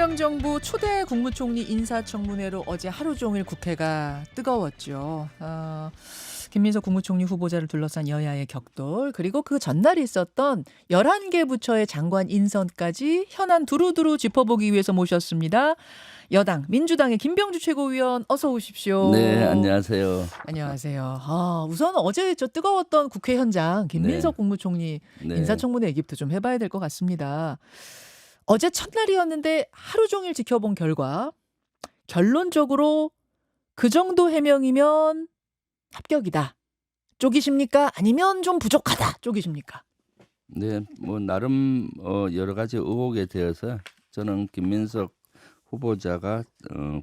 이재명 정부 초대 국무총리 인사청문회로 어제 하루 종일 국회가 뜨거웠죠. 김민석 국무총리 후보자를 둘러싼 여야의 격돌, 그리고 그 전날 있었던 11개 부처의 장관 인선까지 현안 두루두루 짚어보기 위해서 모셨습니다. 여당 민주당의 김병주 최고위원, 어서 오십시오. 네, 안녕하세요. 안녕하세요. 우선 어제 저 뜨거웠던 국회 현장, 김민석 국무총리 네. 인사청문회 얘기부터 좀 해봐야 될 것 같습니다. 어제 첫날이었는데 하루 종일 지켜본 결과 결론적으로 그 정도 해명이면 합격이다. 쪽이십니까? 아니면 좀 부족하다. 쪽이십니까? 네, 뭐 나름 여러 가지 의혹에 대해서 저는 김민석 후보자가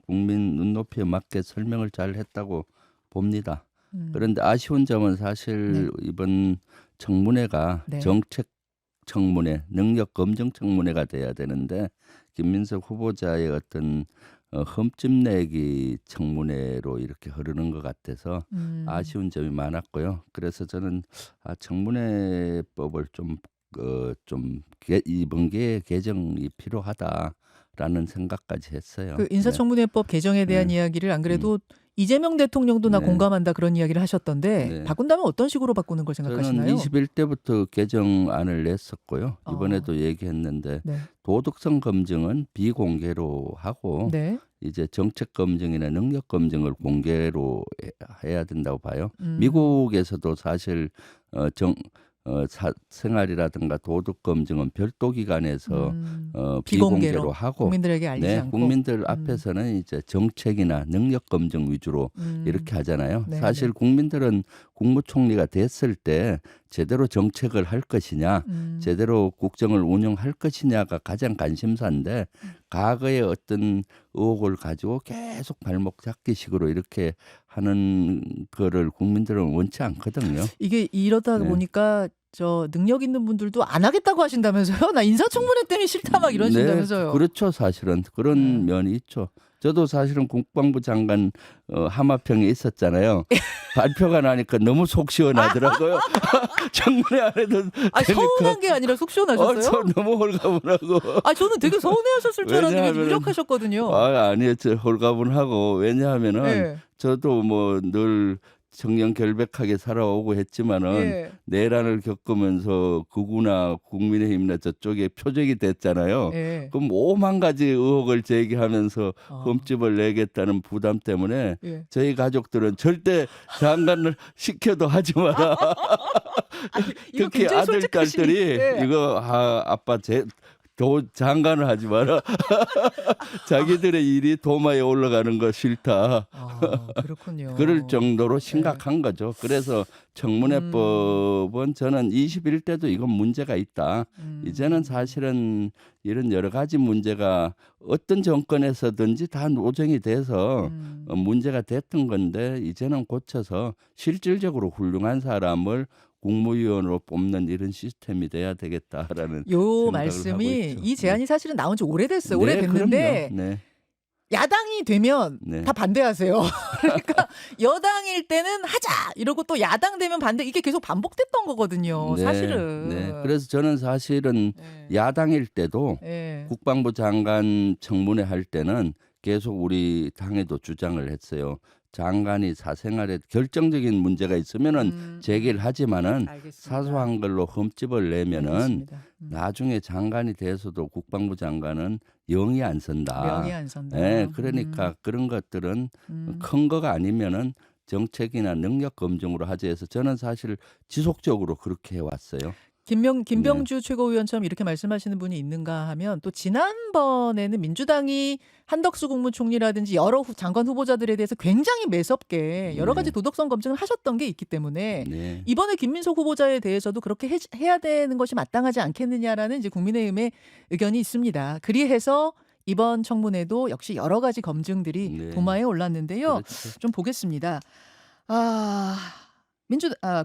국민 눈높이에 맞게 설명을 잘 했다고 봅니다. 그런데 아쉬운 점은 사실 이번 청문회가 정책 청문회, 능력 검증 청문회가 돼야 되는데 김민석 후보자의 어떤 흠집내기 청문회로 이렇게 흐르는 것 같아서 아쉬운 점이 많았고요. 그래서 저는 청문회법을 이번 기회에 개정이 필요하다라는 생각까지 했어요. 그 인사청문회법 개정에 대한 이야기를 안 그래도 이재명 대통령도 나 공감한다 그런 이야기를 하셨던데 바꾼다면 어떤 식으로 바꾸는 걸 생각하시나요? 저는 21대부터 개정안을 냈었고요. 이번에도 얘기했는데 도덕성 검증은 비공개로 하고 이제 정책 검증이나 능력 검증을 공개로 해야 된다고 봐요. 미국에서도 사실 생활이라든가 도덕 검증은 별도 기관에서 비공개로 하고 국민들에게 알리지 않고 국민들 앞에서는 이제 정책이나 능력 검증 위주로 이렇게 하잖아요. 사실 국민들은 국무총리가 됐을 때 제대로 정책을 할 것이냐, 제대로 국정을 운영할 것이냐가 가장 관심사인데 과거의 어떤 의혹을 가지고 계속 발목 잡기식으로 이렇게 하는 거를 국민들은 원치 않거든요. 이게 이러다 보니까 저 능력 있는 분들도 안 하겠다고 하신다면서요? 나 인사청문회 때문에 싫다 막 이러신다면서요? 그렇죠. 사실은 그런 면이 있죠. 저도 사실은 국방부 장관 하마평에 있었잖아요. 발표가 나니까 너무 속 시원하더라고요. 청문회 안 해도 서운한 게 아니라 속 시원하셨어요? 저 너무 홀가분하고. 저는 되게 서운해하셨을 줄 알았는데 유력하셨거든요. 아니요, 저 홀가분하고 왜냐하면은 저도 뭐 늘 정령결백하게 살아오고 했지만은 내란을 겪으면서 극우나 국민의힘이나 저쪽에 표적이 됐잖아요. 그럼 5만 가지 의혹을 제기하면서 흠집을 내겠다는 부담 때문에 저희 가족들은 절대 장관을 시켜도 하지 마라. 특히 아들, 딸들이 이거 아빠 장관을 하지 마라. 자기들의 일이 도마에 올라가는 거 싫다. 그렇군요. 그럴 정도로 심각한 거죠. 그래서 청문회법은 저는 21대도 이건 문제가 있다. 이제는 사실은 이런 여러 가지 문제가 어떤 정권에서든지 다 노정이 돼서 문제가 됐던 건데 이제는 고쳐서 실질적으로 훌륭한 사람을 국무위원으로 뽑는 이런 시스템이 돼야 되겠다라는 생각을 말씀이 하고 있죠. 이 제안이 사실은 나온 지 오래됐어요. 오래됐는데 야당이 되면 다 반대하세요. 그러니까 여당일 때는 하자 이러고 또 야당 되면 반대, 이게 계속 반복됐던 거거든요. 사실은. 그래서 저는 사실은 야당일 때도 국방부 장관 청문회 할 때는 계속 우리 당에도 주장을 했어요. 장관이 사생활에 결정적인 문제가 있으면은 제기를 하지만은 사소한 걸로 흠집을 내면은 나중에 장관이 돼서도 국방부 장관은 영이 안 선다. 명이 안 선다. 그러니까 그런 것들은 큰 거가 아니면은 정책이나 능력 검증으로 하지 해서 저는 사실 지속적으로 그렇게 해왔어요. 김병주 최고위원처럼 이렇게 말씀하시는 분이 있는가 하면, 또 지난번에는 민주당이 한덕수 국무총리라든지 여러 장관 후보자들에 대해서 굉장히 매섭게 여러 가지 도덕성 검증을 하셨던 게 있기 때문에 이번에 김민석 후보자에 대해서도 그렇게 해야 되는 것이 마땅하지 않겠느냐라는 이제 국민의힘의 의견이 있습니다. 그리해서 이번 청문회도 역시 여러 가지 검증들이 도마에 올랐는데요. 좀 보겠습니다.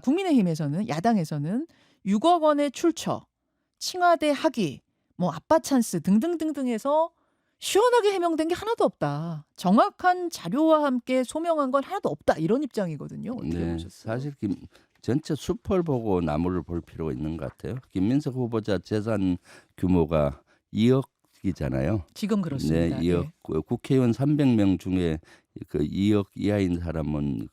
국민의힘에서는, 야당에서는 6억 원의 출처, 칭화대 학위, 뭐 아빠 찬스 등등등등 해서 시원하게 해명된 게 하나도 없다. 정확한 자료와 함께 소명한 건 하나도 없다. 이런 입장이거든요. 어떻게 보셨어요? 사실 전체 숲을 보고 나무를 볼 필요가 있는 것 같아요. 김민석 후보자 재산 규모가 2억 2억이잖아요. 지금 네, 그렇습니다. 2억. 예. 국회의원 300명 중에 그 2억 이하인 사람은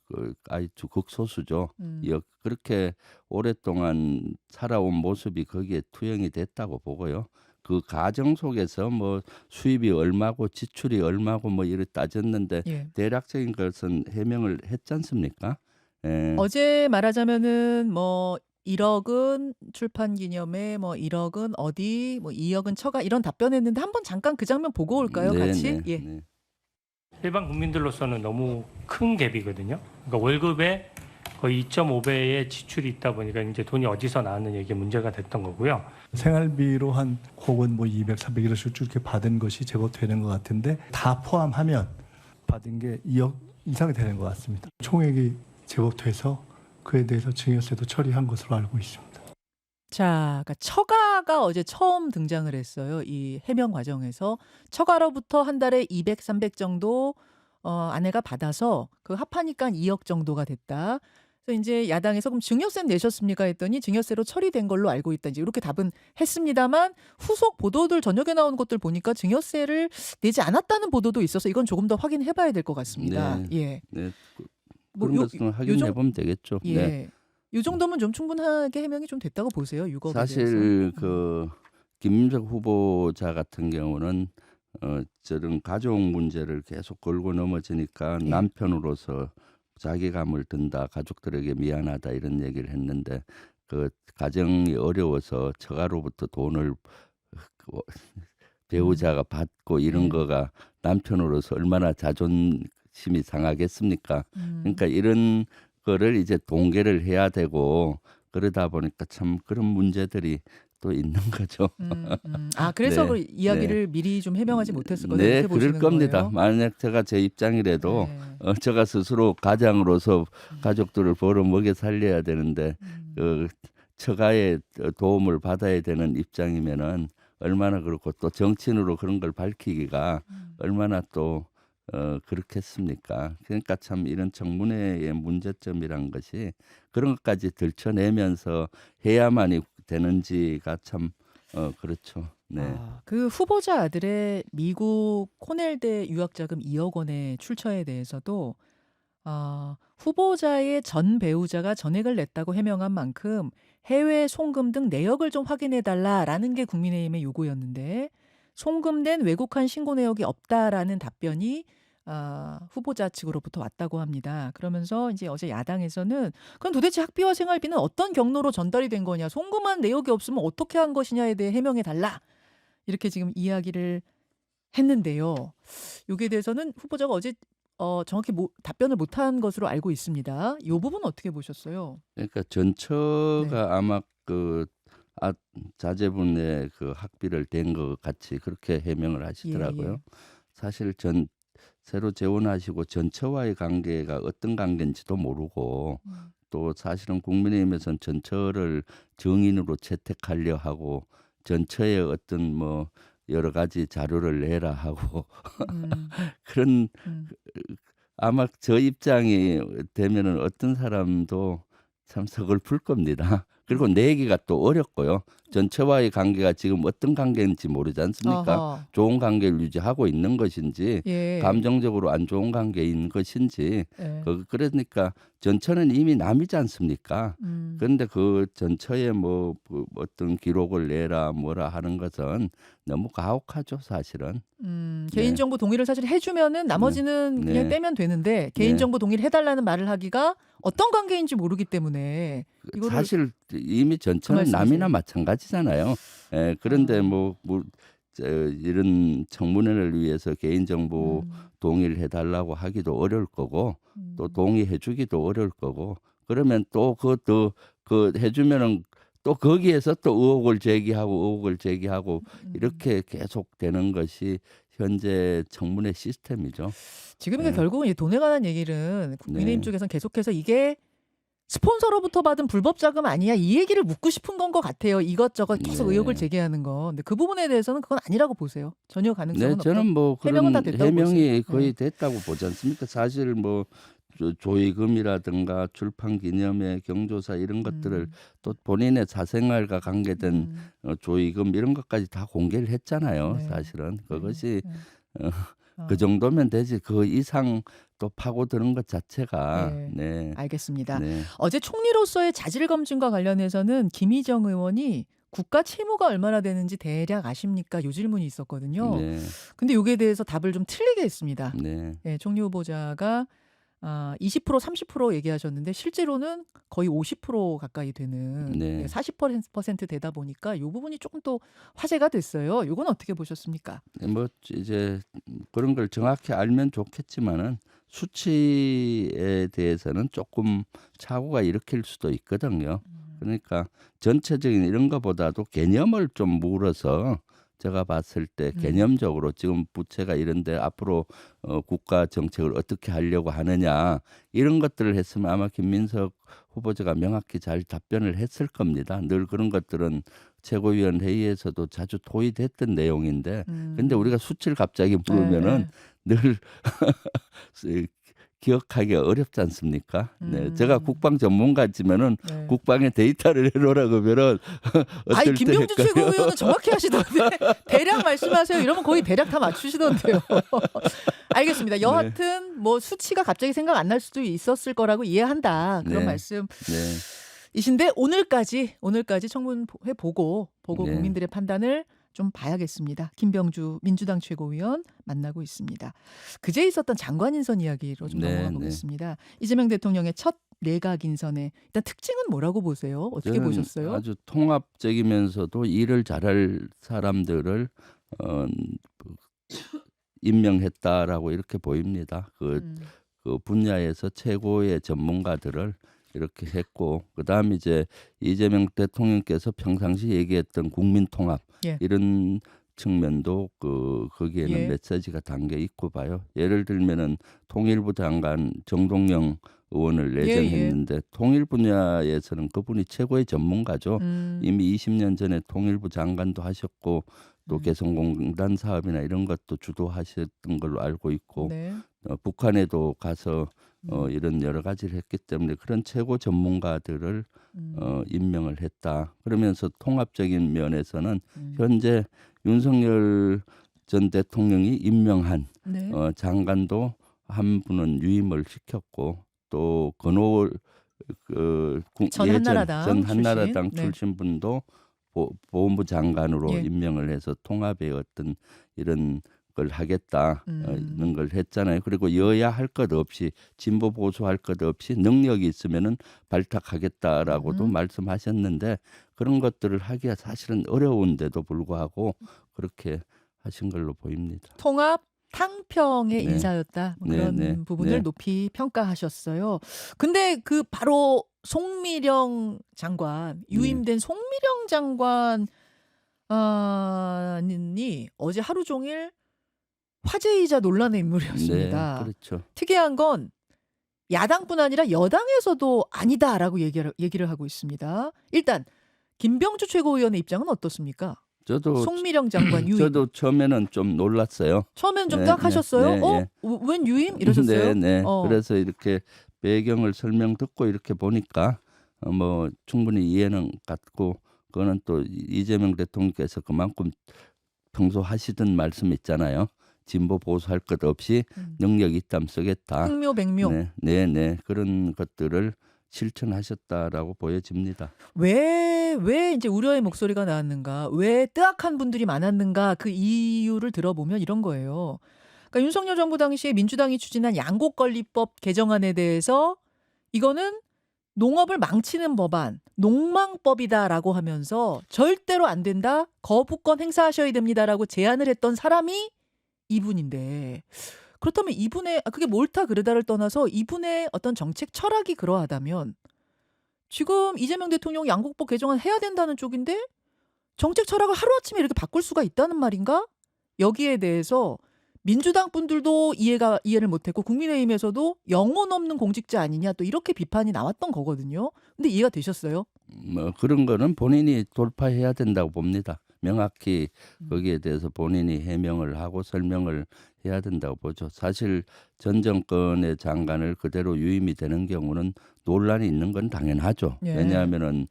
아주 극소수죠. 음. 2억. 그렇게 오랫동안 살아온 모습이 거기에 투영이 됐다고 보고요. 그 과정 속에서 뭐 수입이 얼마고 지출이 얼마고 뭐 이렇게 따졌는데 예. 대략적인 것은 해명을 했지 않습니까? 예. 어제 말하자면은 뭐 1억은 출판 기념회, 뭐 1억은 어디, 뭐 2억은 처가 이런 답변했는데 한번 잠깐 그 장면 보고 올까요, 네, 같이? 네, 예. 네. 일반 국민들로서는 너무 큰 갭이거든요. 그러니까 월급의 거의 2.5배의 지출이 있다 보니까 이제 돈이 어디서 나왔느냐 이게 문제가 됐던 거고요. 생활비로 한 혹은 뭐 200, 300 이렇게 쭉 이렇게 받은 것이 제법되는 것 같은데 다 포함하면 받은 게 2억 이상이 되는 것 같습니다. 총액이 제법돼서 그에 대해서 증여세도 처리한 것으로 알고 있습니다. 자, 그러니까 처가가 어제 처음 등장을 했어요. 이 해명 과정에서 처가로부터 한 달에 200, 300 정도 아내가 받아서 그 합하니까 2억 정도가 됐다. 그래서 이제 야당에서 그럼 증여세 내셨습니까 했더니 증여세로 처리된 걸로 알고 있다. 이제 이렇게 답은 했습니다만 후속 보도들 저녁에 나온 것들 보니까 증여세를 내지 않았다는 보도도 있어서 이건 조금 더 확인해 봐야 될 것 같습니다. 네. 예. 네. 뭐 그런 요- 것은 요 확인해 정- 보면 되겠죠. 예. 네. 이 정도면 좀 충분하게 해명이 좀 됐다고 보세요. 6억에 대해서. 사실 그 김민석 후보자 같은 경우는 저런 가족 문제를 계속 걸고 넘어지니까 예. 남편으로서 자괴감을 든다, 가족들에게 미안하다 이런 얘기를 했는데 그 가정이 어려워서 처가로부터 돈을 그 배우자가 받고 이런 네. 거가 남편으로서 얼마나 자존심이 상하겠습니까? 그러니까 이런 거를 이제 동계를 해야 되고 그러다 보니까 참 그런 문제들이 또 있는 거죠. 아, 그래서 네, 그 이야기를 미리 좀 해명하지 못했을 거다 네, 이렇게 그럴 보시는 겁니다. 거예요. 만약 제가 제 입장이라도 네. 제가 스스로 가장으로서 가족들을 벌어 먹여 살려야 되는데 그 처가의 도움을 받아야 되는 입장이면은 얼마나 그렇고 또 정치인으로 그런 걸 밝히기가 얼마나 또 그렇겠습니까? 그러니까 참 이런 청문회의 문제점이란 것이 그런 것까지 들춰내면서 해야만이 되는지가 참 그렇죠. 네. 아, 그 후보자 아들의 미국 코넬대 유학자금 2억 원의 출처에 대해서도 후보자의 전 배우자가 전액을 냈다고 해명한 만큼 해외 송금 등 내역을 좀 확인해 달라라는 게 국민의힘의 요구였는데 송금된 외국한 신고 내역이 없다라는 답변이 후보자 측으로부터 왔다고 합니다. 그러면서 이제 어제 야당에서는 그럼 도대체 학비와 생활비는 어떤 경로로 전달이 된 거냐, 송금한 내역이 없으면 어떻게 한 것이냐에 대해 해명해 달라 이렇게 지금 이야기를 했는데요. 여기에 대해서는 후보자가 어제 정확히 답변을 못한 것으로 알고 있습니다. 이 부분 어떻게 보셨어요? 그러니까 전처가 아마 그 자제분의 그 학비를 댄 것 같이 그렇게 해명을 하시더라고요. 예. 사실 새로 재혼하시고 전처와의 관계가 어떤 관계인지도 모르고 또 사실은 국민의힘에서는 전처를 정인으로 채택하려 하고 전처의 어떤 뭐 여러 가지 자료를 내라 하고 그런 아마 저 입장이 되면은 어떤 사람도 참 서글플 겁니다. 그리고 내기가 또 어렵고요. 전처와의 관계가 지금 어떤 관계인지 모르지 않습니까? 아하. 좋은 관계를 유지하고 있는 것인지 예. 감정적으로 안 좋은 관계인 것인지 예. 그러니까 전처는 이미 남이지 않습니까? 그런데 그 전처에 뭐 어떤 기록을 내라 뭐라 하는 것은 너무 가혹하죠, 사실은. 개인정보 동의를 사실 해주면은 나머지는 네. 그냥 떼면 되는데 개인정보 동의를 해달라는 말을 하기가 어떤 관계인지 모르기 때문에 이거를 사실 이미 전처는 말씀이세요? 남이나 마찬가지잖아요. 그런데 이런 청문회를 위해서 개인정보 동의를 해달라고 하기도 어려울 거고 또 동의해주기도 어려울 거고 그러면 또 그것도 해주면은 또 거기에서 또 의혹을 제기하고 이렇게 계속 되는 것이 현재 청문회 시스템이죠. 지금 이게 결국은 이 돈에 관한 얘기는 국민의힘 네. 쪽에서는 계속해서 이게 스폰서로부터 받은 불법 자금 아니야 이 얘기를 묻고 싶은 건 것 같아요. 이것저것 계속 네. 의혹을 제기하는 거. 근데 그 부분에 대해서는 그건 아니라고 보세요. 전혀 가능성은 네, 없다. 저는 뭐 해명은 다 그런 됐다고 해명이 보세요. 거의 됐다고 보지 않습니까? 사실 뭐 조의금이라든가 출판 기념회, 경조사 이런 것들을 또 본인의 사생활과 관계된 조의금 이런 것까지 다 공개를 했잖아요. 네. 사실은 그것이 네. 그 정도면 되지 그 이상 또 파고드는 것 자체가 네. 네. 알겠습니다. 네. 어제 총리로서의 자질 검증과 관련해서는 김희정 의원이 국가 채무가 얼마나 되는지 대략 아십니까? 요 질문이 있었거든요. 네. 근데 여기에 대해서 답을 좀 틀리게 했습니다. 네. 예, 총리 후보자가 20% 30% 얘기하셨는데 실제로는 거의 50% 가까이 되는 네. 40% 되다 보니까 이 부분이 조금 또 화제가 됐어요. 이건 어떻게 보셨습니까? 뭐 이제 그런 걸 정확히 알면 좋겠지만은 수치에 대해서는 조금 착오가 일으킬 수도 있거든요. 그러니까 전체적인 이런 것보다도 개념을 좀 물어서 제가 봤을 때 개념적으로 지금 부채가 이런데 앞으로 국가 정책을 어떻게 하려고 하느냐 이런 것들을 했으면 아마 김민석 후보자가 명확히 잘 답변을 했을 겁니다. 늘 그런 것들은 최고위원 회의에서도 자주 토의됐던 내용인데 근데 우리가 수치를 갑자기 물으면은 늘 기억하기 어렵지 않습니까? 네, 제가 국방 전문가지만은 네. 국방의 데이터를 해놓으라 그러면은 아니 어떨 김병주 때일까요? 최고위원은 정확히 하시던데 대략 말씀하세요. 이러면 거의 대략 다 맞추시던데요. 알겠습니다. 여하튼 뭐 수치가 갑자기 생각 안 날 수도 있었을 거라고 이해한다. 그런 네. 말씀이신데 네, 오늘까지 청문회 보고 네. 국민들의 판단을 좀 봐야겠습니다. 김병주 민주당 최고위원 만나고 있습니다. 그제 있었던 장관 인선 이야기로 좀 네, 넘어가 네. 보겠습니다. 이재명 대통령의 첫 내각 인선의 일단 특징은 뭐라고 보세요? 어떻게 저는 보셨어요? 아주 통합적이면서도 일을 잘할 사람들을 임명했다라고 이렇게 보입니다. 그 분야에서 최고의 전문가들을 이렇게 했고 그다음 이제 이재명 대통령께서 평상시 얘기했던 국민 통합 예. 이런 측면도 거기에는 예. 메시지가 담겨 있고 봐요. 예를 들면은 통일부 장관 정동영 의원을 내정했는데 통일 분야에서는 그분이 최고의 전문가죠. 이미 20년 전에 통일부 장관도 하셨고 또 개성공단 사업이나 이런 것도 주도하셨던 걸로 알고 있고 네. 북한에도 가서 이런 여러 가지를 했기 때문에 그런 최고 전문가들을 임명을 했다. 그러면서 통합적인 면에서는 현재 윤석열 전 대통령이 임명한 네. 장관도 한 분은 유임을 시켰고 또 건호 전 한나라당 출신. 출신 분도 보훈부 장관으로 예. 임명을 해서 통합의 어떤 이런 걸 하겠다 이런 걸 했잖아요. 그리고 여야 할 것 없이 진보 보수 할 것 없이 능력이 있으면은 발탁하겠다라고도 말씀하셨는데 그런 것들을 하기가 사실은 어려운데도 불구하고 그렇게 하신 걸로 보입니다. 통합 탕평의 네. 인사였다. 뭐 네, 그런 네, 부분을 네. 높이 평가하셨어요. 근데 그 바로 송미령 장관 유임된 송미령 장관 이 어제 하루 종일 화제이자 논란의 인물이었습니다. 네, 그렇죠. 특이한 건 야당뿐 아니라 여당에서도 아니다라고 얘기를 하고 있습니다. 일단 김병주 최고위원의 입장은 어떻습니까? 저도 송미령 장관 유임. 저도 처음에는 좀 놀랐어요. 처음엔 좀 네, 딱하셨어요. 네, 웬 유임 이러셨어요? 네, 네. 그래서 이렇게 배경을 설명 듣고 이렇게 보니까 뭐 충분히 이해는 갔고 그거는 또 이재명 대통령께서 그만큼 평소 하시던 말씀 있잖아요. 진보 보수할 것 없이 능력 있다면 쓰겠다. 흥묘백묘. 네. 그런 것들을 실천하셨다라고 보여집니다. 왜 이제 우려의 목소리가 나왔는가? 왜 뜨악한 분들이 많았는가? 그 이유를 들어보면 이런 거예요. 그러니까 윤석열 정부 당시에 민주당이 추진한 양곡관리법 개정안에 대해서 이거는 농업을 망치는 법안, 농망법이다라고 하면서 절대로 안 된다. 거부권 행사하셔야 됩니다라고 제안을 했던 사람이 이분인데 그렇다면 이분의 그게 옳다 그르다를 떠나서 이분의 어떤 정책 철학이 그러하다면 지금 이재명 대통령 양곡법 개정안 해야 된다는 쪽인데 정책 철학을 하루아침에 이렇게 바꿀 수가 있다는 말인가? 여기에 대해서 민주당 분들도 이해를 못했고 국민의힘에서도 영혼 없는 공직자 아니냐 또 이렇게 비판이 나왔던 거거든요. 근데 이해가 되셨어요? 뭐 그런 거는 본인이 돌파해야 된다고 봅니다. 명확히 거기에 대해서 본인이 해명을 하고 설명을 해야 된다고 보죠. 사실 전 정권의 장관을 그대로 유임이 되는 경우는 논란이 있는 건 당연하죠. 예. 왜냐하면은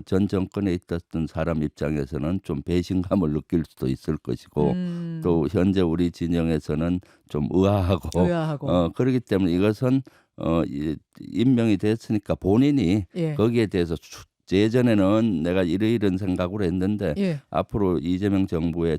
전 정권에 있었던 사람 입장에서는 좀 배신감을 느낄 수도 있을 것이고 또 현재 우리 진영에서는 좀 의아하고 그렇기 때문에 이것은 임명이 됐으니까 본인이 예. 거기에 대해서 예전에는 내가 이런 생각으로 했는데 예. 앞으로 이재명 정부의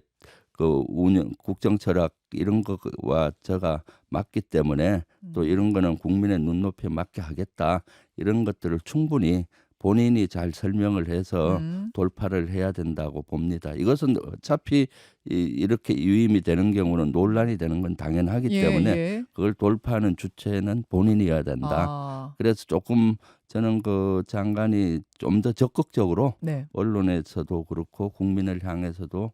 그 운영 국정 철학 이런 거와 제가 맞기 때문에 또 이런 거는 국민의 눈높이에 맞게 하겠다 이런 것들을 충분히 본인이 잘 설명을 해서 돌파를 해야 된다고 봅니다. 이것은 어차피 이렇게 유임이 되는 경우는 논란이 되는 건 당연하기 때문에 그걸 돌파하는 주체는 본인이어야 된다. 그래서 조금 저는 그 장관이 좀 더 적극적으로 네. 언론에서도 그렇고 국민을 향해서도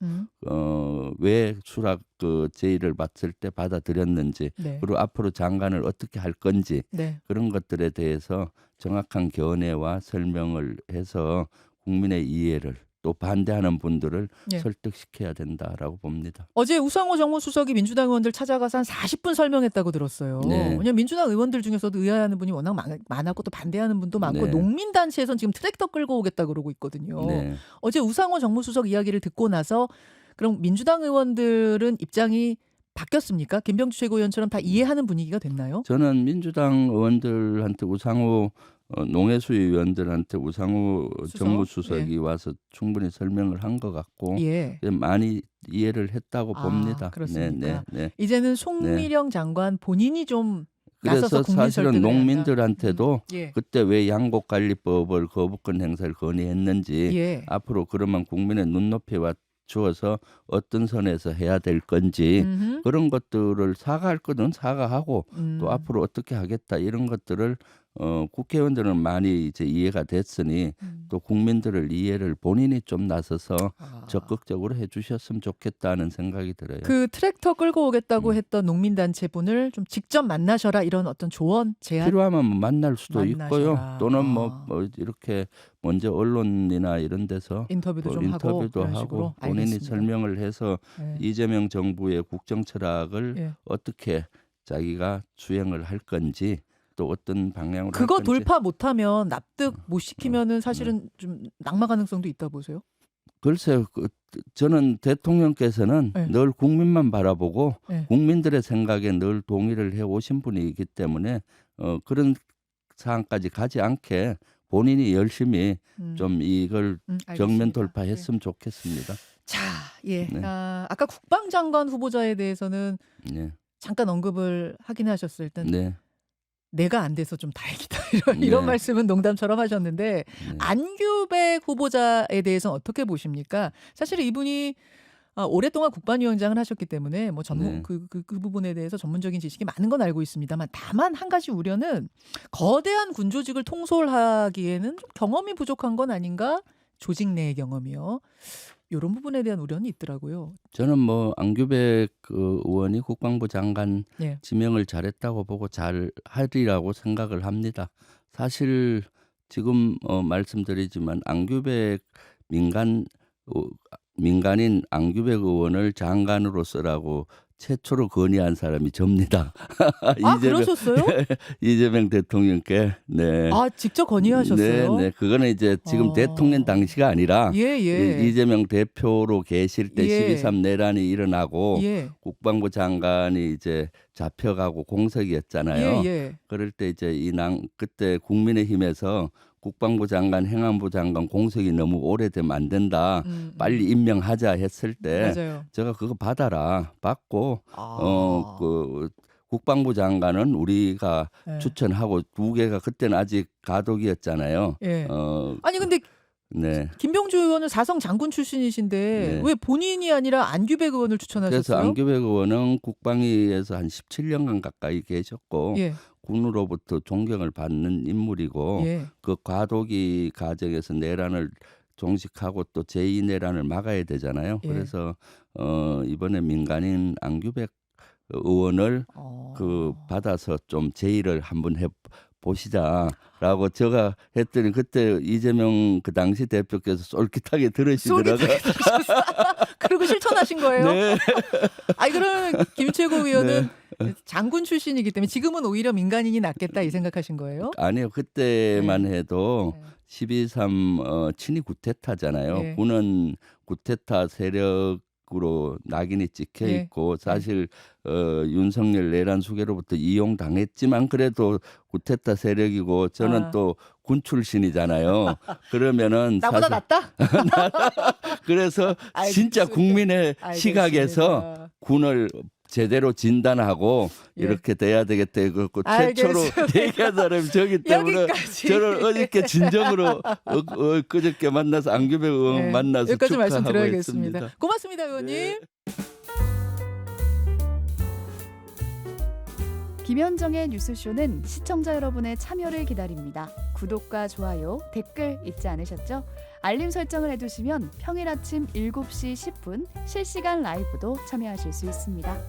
왜 수락 그 제의를 받을 때 받아들였는지 네. 그리고 앞으로 장관을 어떻게 할 건지 네. 그런 것들에 대해서 정확한 견해와 설명을 해서 국민의 이해를 또 반대하는 분들을 예. 설득시켜야 된다라고 봅니다. 어제 우상호 정무수석이 민주당 의원들 찾아가서 한 40분 설명했다고 들었어요. 네. 왜냐하면 민주당 의원들 중에서도 의아해하는 분이 워낙 많았고 또 반대하는 분도 많고 네. 농민단체에선 지금 트랙터 끌고 오겠다 그러고 있거든요. 네. 어제 우상호 정무수석 이야기를 듣고 나서 그럼 민주당 의원들은 입장이 바뀌었습니까? 김병주 최고위원처럼 다 이해하는 분위기가 됐나요? 저는 민주당 의원들한테 우상호 농해수위 의원들한테 우상호 수석? 정무수석이 와서 충분히 설명을 한 것 같고 예. 많이 이해를 했다고 봅니다. 그렇습니까? 네. 이제는 송미령 장관 본인이 좀 나서서 그래서 국민 사실은 설득을 해야 한다. 농민들한테도 예. 그때 왜 양곡관리법을 거부권 행사를 건의했는지 예. 앞으로 그러면 국민의 눈높이에 맞추어서 어떤 선에서 해야 될 건지 그런 것들을 사과할 거는 사과하고 또 앞으로 어떻게 하겠다 이런 것들을 국회의원들은 많이 이제 이해가 됐으니 또 국민들을 이해를 본인이 좀 나서서 적극적으로 해주셨으면 좋겠다는 생각이 들어요. 그 트랙터 끌고 오겠다고 했던 농민단체 분을 좀 직접 만나셔라 이런 어떤 조언 제안. 필요하면 만날 수도 만나셔라. 있고요. 또는 뭐 이렇게 먼저 언론이나 이런 데서 인터뷰도 좀 하고 인터뷰도 그런 하고 식으로? 본인이 알겠습니다. 설명을 해서 예. 이재명 정부의 국정 철학을 예. 어떻게 자기가 수행을 할 건지 또 어떤 방향으로 그거 할 건지 돌파 못하면 납득 못 시키면은 사실은 좀 낙마 가능성도 있다 보세요. 글쎄요. 저는 대통령께서는 네. 늘 국민만 바라보고 네. 국민들의 생각에 늘 동의를 해 오신 분이기 때문에 그런 상황까지 가지 않게 본인이 열심히 좀 이걸 정면 알겠습니다. 돌파했으면 좋겠습니다. 자, 예. 네. 아까 국방장관 후보자에 대해서는 네. 잠깐 언급을 하긴 하셨을 때 네. 내가 안 돼서 좀 다행이다 이런 네. 말씀은 농담처럼 하셨는데 네. 안규백 후보자에 대해서는 어떻게 보십니까? 사실 이분이 오랫동안 국방위원장을 하셨기 때문에 뭐 전문 네. 그 부분에 대해서 전문적인 지식이 많은 건 알고 있습니다만 다만 한 가지 우려는 거대한 군 조직을 통솔하기에는 좀 경험이 부족한 건 아닌가? 조직 내의 경험이요. 이런 부분에 대한 우려는 있더라고요. 저는 뭐 안규백 의원이 국방부 장관 예. 지명을 잘했다고 보고 잘 하리라고 생각을 합니다. 사실 지금 말씀드리지만 안규백 민간인 안규백 의원을 장관으로 최초로 건의한 사람이 접니다. 그러셨어요? 이재명 대통령께 네. 직접 건의하셨어요? 네. 그거는 이제 지금 대통령 당시가 아니라 예. 이재명 대표로 계실 때 예. 12.3 내란이 일어나고 예. 국방부 장관이 이제 잡혀가고 공석이었잖아요. 예. 그럴 때 이제 그때 국민의힘에서 국방부 장관, 행안부 장관 공석이 너무 오래되면 안 된다. 빨리 임명하자 했을 때 맞아요. 제가 그거 받고 그 국방부 장관은 우리가 예. 추천하고 두 개가 그때는 아직 가독이었잖아요. 예. 아니 근데 네. 김병주 의원은 사성 장군 출신이신데 네. 왜 본인이 아니라 안규백 의원을 추천하셨어요? 그래서 안규백 의원은 국방위에서 한 17년간 가까이 계셨고 예. 군으로부터 존경을 받는 인물이고 예. 그 과도기 과정에서 내란을 종식하고 또 제2 내란을 막아야 되잖아요. 예. 그래서 이번에 민간인 안규백 의원을 받아서 좀 제의를 한번 보시자라고 제가 했더니 그때 이재명 그 당시 대표께서 쏠깃하게 들으시더라고요. 그리고 실천하신 거예요? 네. 아니 그러면 김 최고위원은 장군 출신이기 때문에 지금은 오히려 민간인이 낫겠다 이 생각하신 거예요? 아니요. 그때만 해도 네. 12.3 친위 구테타잖아요. 네. 군은 구테타 세력으로 낙인이 찍혀 네. 있고 사실 윤석열 내란 수계로부터 이용당했지만 그래도 구테타 세력이고 저는 아. 또 군 출신이잖아요. 그러면은 나보다 사실 낫다? 그래서 진짜 알겠습니다. 국민의 시각에서 알겠습니다. 군을 제대로 진단하고 예. 이렇게 돼야 되겠다. 그 최초로 알겠습니다. 얘기한 사람이 저기 때문에 여기까지. 저를 어저께 진정으로 그저께 만나서 안규백 의원 네, 만나서 여기까지 축하하고 말씀드려야겠습니다. 했습니다. 고맙습니다, 의원님. 네. 김현정의 뉴스쇼는 시청자 여러분의 참여를 기다립니다. 구독과 좋아요, 댓글 잊지 않으셨죠? 알림 설정을 해두시면 평일 아침 7시 10분 실시간 라이브도 참여하실 수 있습니다.